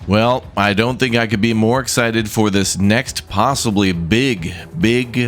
Well, I don't think I could be more excited for this next possibly big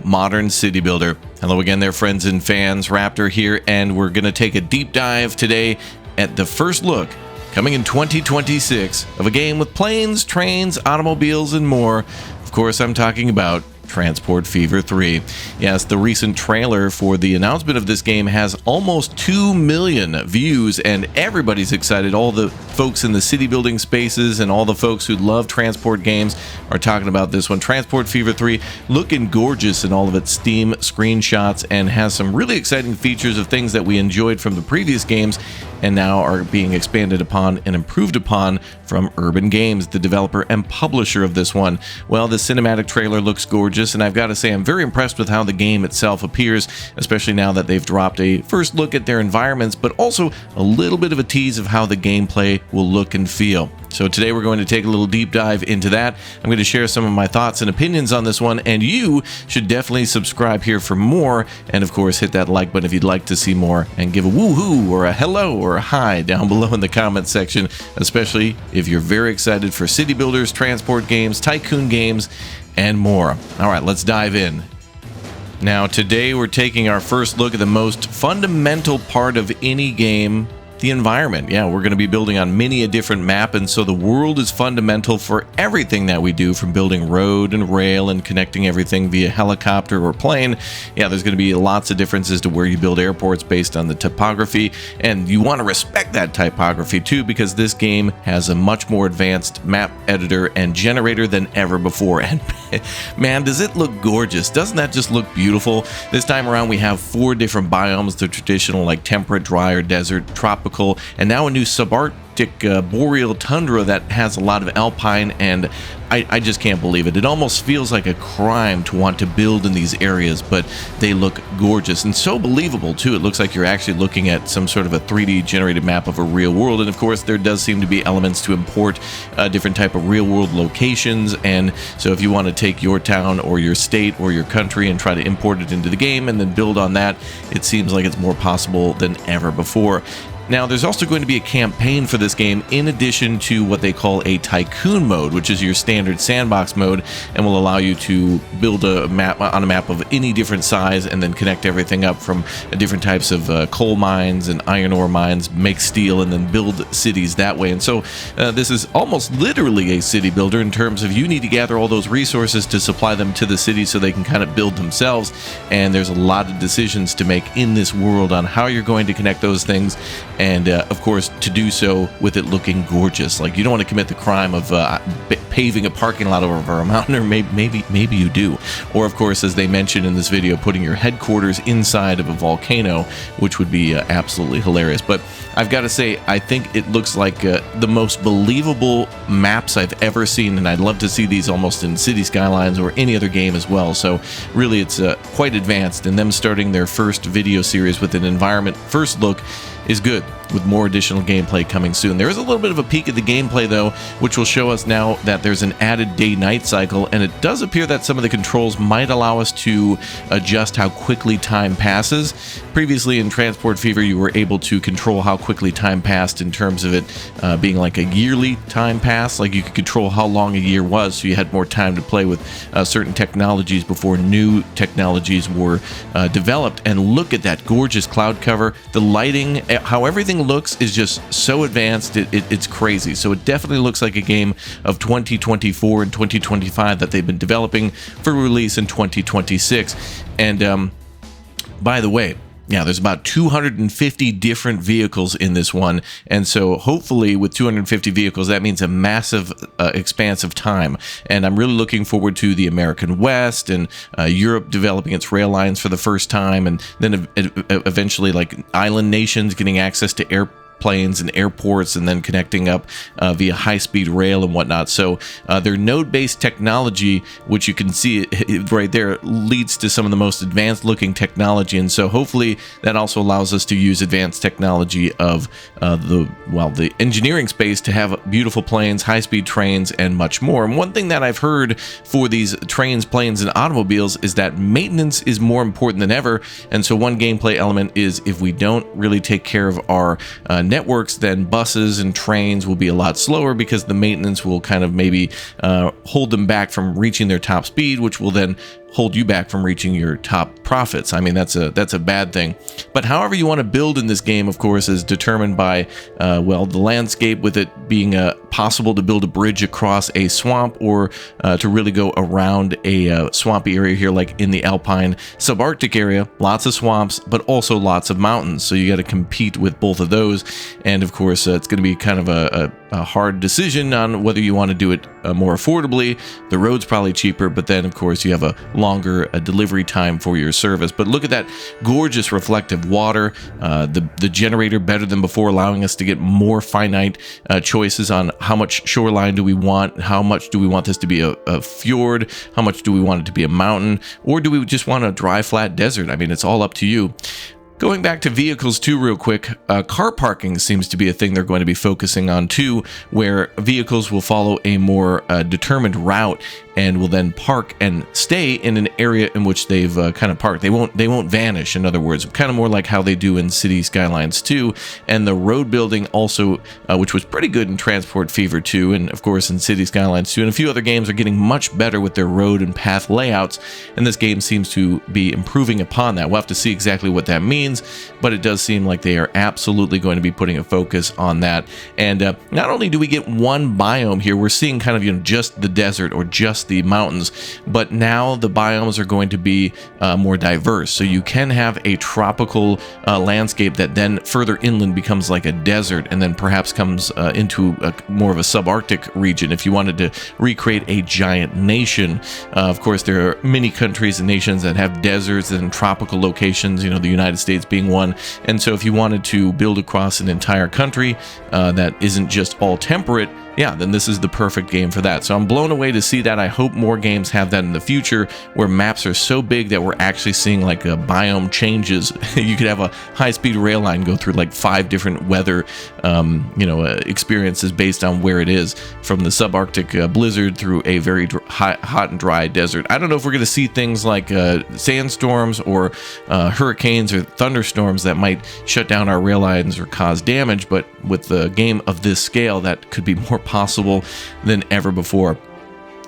modern city builder. Hello again there, friends and fans. Raptor here, and we're going to take a deep dive today at the first look, coming in 2026, of a game with planes, trains, automobiles, and more. Of course, I'm talking about Transport Fever 3. Yes, the recent trailer for the announcement of this game has almost 2 million views, and everybody's excited. All the folks in the city building spaces and all the folks who love transport games are talking about this one. Transport Fever 3 looking gorgeous in all of its Steam screenshots and has some really exciting features of things that we enjoyed from the previous games and now are being expanded upon and improved upon from Urban Games, the developer and publisher of this one. Well, the cinematic trailer looks gorgeous, and I've got to say I'm very impressed with how the game itself appears, especially now that they've dropped a first look at their environments, but also a little bit of a tease of how the gameplay will look and feel. So today we're going to take a little deep dive into that. I'm going to share some of my thoughts and opinions on this one, and you should definitely subscribe here for more, and of course hit that like button if you'd like to see more, and give a woohoo or a hello or a hi down below in the comments section, especially if you're very excited for city builders, transport games, tycoon games, and more. All right, let's dive in. Now today we're taking our first look at the most fundamental part of any game, the environment. Yeah, we're going to be building on many a different map, and so the world is fundamental for everything that we do, from building road and rail and connecting everything via helicopter or plane. Yeah, there's going to be lots of differences to where you build airports based on the topography, and you want to respect that typography too, because this game has a much more advanced map editor and generator than ever before. And man, does it look gorgeous. Doesn't that just look beautiful? This time around we have 4 different biomes, the traditional like temperate, dry, or desert, tropical, and now a new subarctic boreal tundra that has a lot of alpine, and I just can't believe it. It almost feels like a crime to want to build in these areas, but they look gorgeous and so believable too. It looks like you're actually looking at some sort of a 3D generated map of a real world, and of course there does seem to be elements to import different type of real world locations, and so if you want to take your town or your state or your country and try to import it into the game and then build on that, it seems like it's more possible than ever before. Now, there's also going to be a campaign for this game in addition to what they call a tycoon mode, which is your standard sandbox mode, and will allow you to build a map on a map of any different size and then connect everything up from different types of coal mines and iron ore mines, make steel, and then build cities that way. And so this is almost literally a city builder in terms of you need to gather all those resources to supply them to the city so they can kind of build themselves, and there's a lot of decisions to make in this world on how you're going to connect those things, and of course to do so with it looking gorgeous. Like, you don't want to commit the crime of paving a parking lot over a mountain, or maybe you do, or of course, as they mentioned in this video, putting your headquarters inside of a volcano, which would be absolutely hilarious. But I've got to say, I think it looks like the most believable maps I've ever seen, and I'd love to see these almost in City Skylines or any other game as well. So really, it's quite advanced, and them starting their first video series with an environment first look is good, with more additional gameplay coming soon. There is a little bit of a peek at the gameplay though, which will show us now that there's an added day-night cycle, and it does appear that some of the controls might allow us to adjust how quickly time passes. Previously in Transport Fever, you were able to control how quickly time passed in terms of it being like a yearly time pass, like you could control how long a year was, so you had more time to play with certain technologies before new technologies were developed. And look at that gorgeous cloud cover, the lighting, how everything looks is just so advanced, it's crazy. So it definitely looks like a game of 2024 and 2025 that they've been developing for release in 2026. And by the way, yeah, there's about 250 different vehicles in this one, and so hopefully with 250 vehicles, that means a massive expanse of time. And I'm really looking forward to the American West and Europe developing its rail lines for the first time, and then eventually like island nations getting access to airplanes and airports, and then connecting up via high-speed rail and whatnot. So their node-based technology, which you can see right there, leads to some of the most advanced looking technology, and so hopefully that also allows us to use advanced technology of the engineering space to have beautiful planes, high-speed trains, and much more. And one thing that I've heard for these trains, planes, and automobiles is that maintenance is more important than ever, and so one gameplay element is if we don't really take care of our networks, then buses and trains will be a lot slower because the maintenance will kind of maybe hold them back from reaching their top speed, which will then hold you back from reaching your top profits. I mean, that's a bad thing. But however you want to build in this game, of course, is determined by, well, the landscape, with it being possible to build a bridge across a swamp, or to really go around a swampy area here, like in the alpine subarctic area. Lots of swamps, but also lots of mountains. So you got to compete with both of those. And of course, it's going to be kind of a hard decision on whether you want to do it more affordably. The road's probably cheaper, but then of course you have a longer delivery time for your service. But look at that gorgeous reflective water, the generator better than before, allowing us to get more finite choices on how much shoreline do we want, how much do we want this to be a fjord, how much do we want it to be a mountain, or do we just want a dry flat desert? I mean, it's all up to you. Going back to vehicles too real quick, car parking seems to be a thing they're going to be focusing on too, where vehicles will follow a more determined route and will then park and stay in an area in which they've kind of parked. They won't vanish, in other words, kind of more like how they do in City Skylines 2. And the road building also, which was pretty good in Transport Fever 2, and of course in City Skylines 2, and a few other games are getting much better with their road and path layouts, and this game seems to be improving upon that. We'll have to see exactly what that means, but it does seem like they are absolutely going to be putting a focus on that. And not only do we get one biome here, we're seeing kind of, just the desert or just the mountains, but now the biomes are going to be more diverse. So you can have a tropical landscape that then further inland becomes like a desert, and then perhaps comes into more of a subarctic region if you wanted to recreate a giant nation. Of course, there are many countries and nations that have deserts and tropical locations, the United States being one. And so if you wanted to build across an entire country that isn't just all temperate, yeah, then this is the perfect game for that. So I'm blown away to see that. I hope more games have that in the future, where maps are so big that we're actually seeing like a biome changes. You could have a high-speed rail line go through like 5 different weather, experiences based on where it is, from the subarctic blizzard through a very hot and dry desert. I don't know if we're going to see things like sandstorms or hurricanes or thunderstorms that might shut down our rail lines or cause damage, but with the game of this scale, that could be more possible than ever before.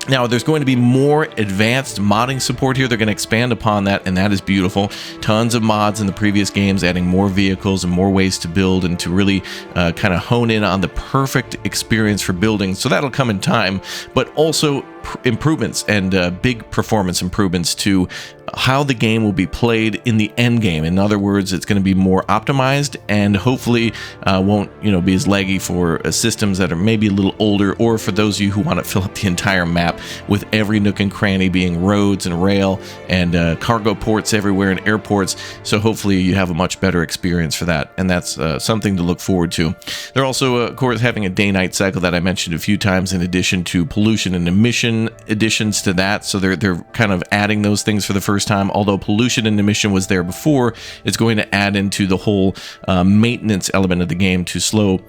Now, there's going to be more advanced modding support here. They're going to expand upon that, and that is beautiful. Tons of mods in the previous games, adding more vehicles and more ways to build, and to really kind of hone in on the perfect experience for building. So that'll come in time, but also improvements and big performance improvements to how the game will be played in the end game. In other words, it's going to be more optimized, and hopefully won't be as laggy for systems that are maybe a little older, or for those of you who want to fill up the entire map with every nook and cranny being roads and rail and cargo ports everywhere and airports. So hopefully you have a much better experience for that, and that's something to look forward to. They're also of course having a day-night cycle that I mentioned a few times, in addition to pollution and emission additions to that. So they're kind of adding those things for the first time. Although pollution and emission was there before, it's going to add into the whole maintenance element of the game to slow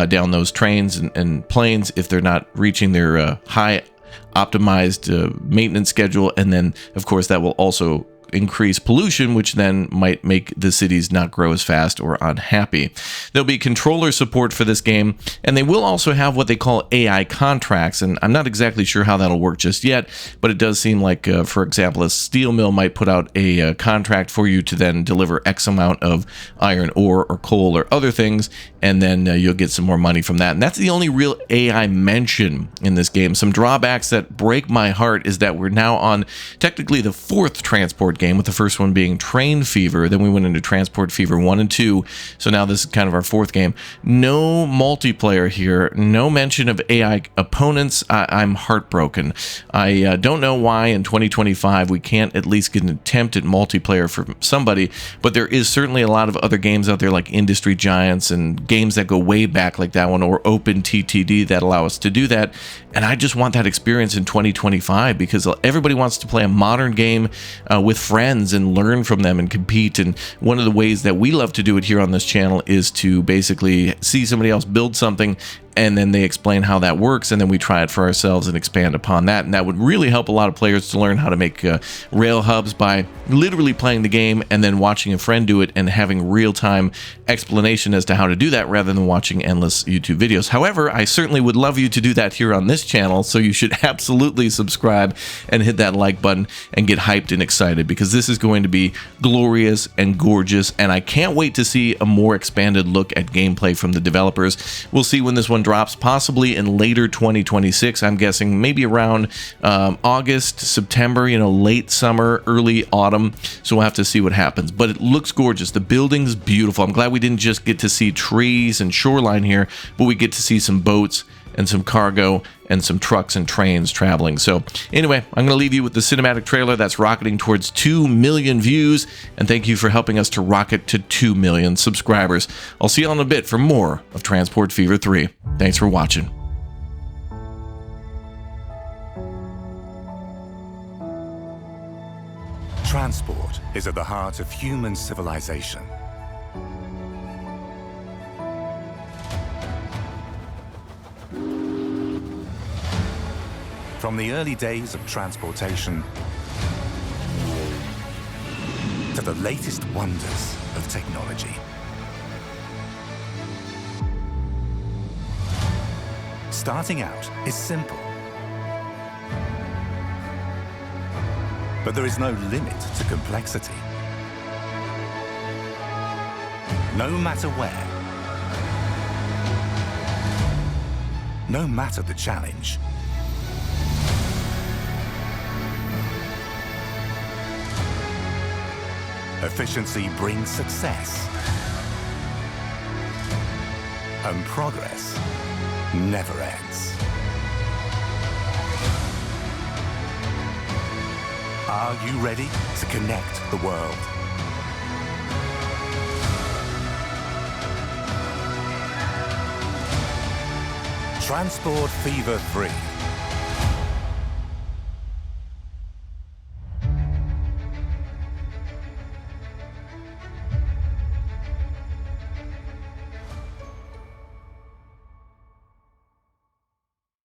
down those trains and planes if they're not reaching their high optimized maintenance schedule. And then of course that will also increase pollution, which then might make the cities not grow as fast or unhappy. There'll be controller support for this game, and they will also have what they call AI contracts, and I'm not exactly sure how that'll work just yet, but it does seem like, for example, a steel mill might put out a contract for you to then deliver X amount of iron ore or coal or other things, and then you'll get some more money from that. And that's the only real AI mention in this game. Some drawbacks that break my heart is that we're now on technically the 4th transport game, with the first one being Train Fever. Then we went into Transport Fever 1 and 2. So now this is kind of our 4th game. No multiplayer here. No mention of AI opponents. I'm heartbroken. I don't know why in 2025 we can't at least get an attempt at multiplayer for somebody, but there is certainly a lot of other games out there like Industry Giants and games that go way back like that one, or Open TTD, that allow us to do that. And I just want that experience in 2025, because everybody wants to play a modern game with friends and learn from them and compete. And one of the ways that we love to do it here on this channel is to basically see somebody else build something and then they explain how that works, and then we try it for ourselves and expand upon that. And that would really help a lot of players to learn how to make rail hubs by literally playing the game and then watching a friend do it and having real-time explanation as to how to do that rather than watching endless YouTube videos. However, I certainly would love you to do that here on this channel, so you should absolutely subscribe and hit that like button and get hyped and excited, because this is going to be glorious and gorgeous, and I can't wait to see a more expanded look at gameplay from the developers. We'll see when this one drops, possibly in later 2026. I'm guessing maybe around August, September, late summer, early autumn. So we'll have to see what happens, but it looks gorgeous. The building's beautiful. I'm glad we didn't just get to see trees and shoreline here, but we get to see some boats and some cargo and some trucks and trains traveling. So anyway, I'm going to leave you with the cinematic trailer that's rocketing towards 2 million views, and thank you for helping us to rocket to 2 million subscribers. I'll see you in a bit for more of Transport Fever 3. Thanks for watching. Transport is at the heart of human civilization. From the early days of transportation to the latest wonders of technology. Starting out is simple. But there is no limit to complexity. No matter where, no matter the challenge, efficiency brings success, and progress never ends. Are you ready to connect the world? Transport Fever 3.